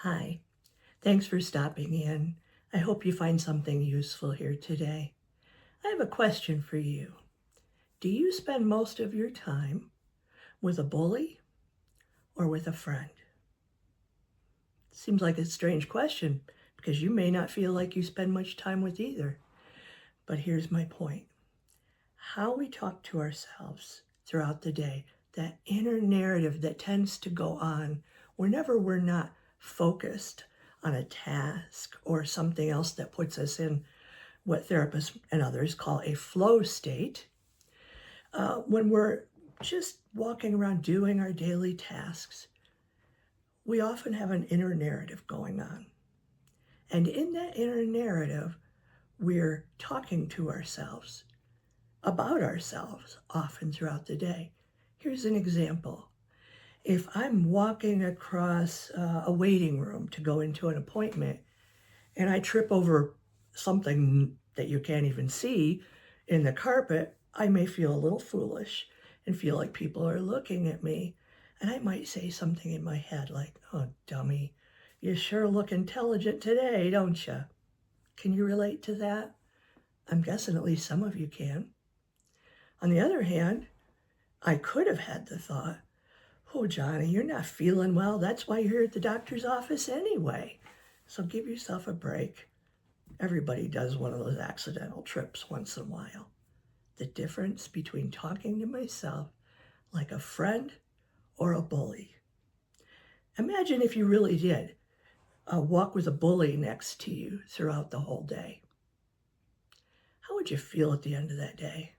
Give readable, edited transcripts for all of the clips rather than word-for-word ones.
Hi, thanks for stopping in. I hope you find something useful here today. I have a question for you. Do you spend most of your time with a bully or with a friend? Seems like a strange question because you may not feel like you spend much time with either. But here's my point. How we talk to ourselves throughout the day, that inner narrative that tends to go on whenever we're not focused on a task or something else that puts us in what therapists and others call a flow state. When we're just walking around doing our daily tasks, we often have an inner narrative going on. And in that inner narrative, we're talking to ourselves about ourselves often throughout the day. Here's an example. If I'm walking across a waiting room to go into an appointment and I trip over something that you can't even see in the carpet, I may feel a little foolish and feel like people are looking at me. And I might say something in my head like, "Oh, dummy, you sure look intelligent today, don't you?" Can you relate to that? I'm guessing at least some of you can. On the other hand, I could have had the thought, "Oh, Johnny, you're not feeling well. That's why you're here at the doctor's office anyway. So give yourself a break." Everybody does one of those accidental trips once in a while. The difference between talking to myself like a friend or a bully. Imagine if you really did walk with a bully next to you throughout the whole day. How would you feel at the end of that day?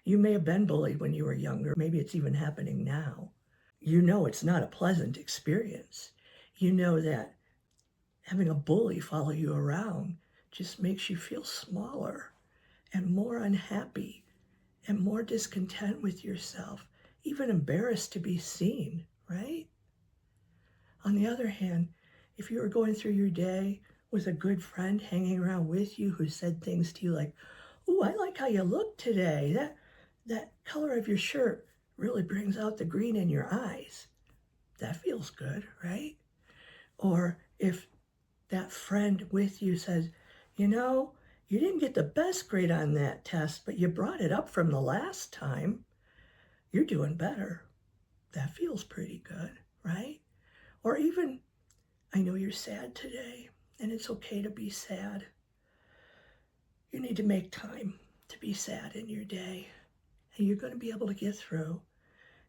You may have been bullied when you were younger. Maybe it's even happening now. You know it's not a pleasant experience. You know that having a bully follow you around just makes you feel smaller and more unhappy and more discontent with yourself, even embarrassed to be seen, right? On the other hand, if you were going through your day with a good friend hanging around with you who said things to you like, "Ooh, I like how you look today. That color of your shirt really brings out the green in your eyes." That feels good, right? Or if that friend with you says, "You didn't get the best grade on that test, but you brought it up from the last time. You're doing better." That feels pretty good, right? Or even, "I know you're sad today, and it's okay to be sad. You need to make time to be sad in your day, and you're going to be able to get through.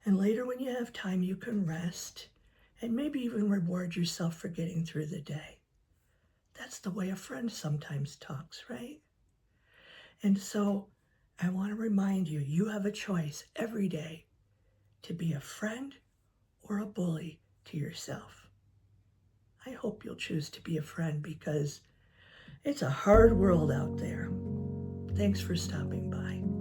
And later when you have time, you can rest and maybe even reward yourself for getting through the day." That's the way a friend sometimes talks, right? And so I want to remind you, you have a choice every day to be a friend or a bully to yourself. I hope you'll choose to be a friend because it's a hard world out there. Thanks for stopping by.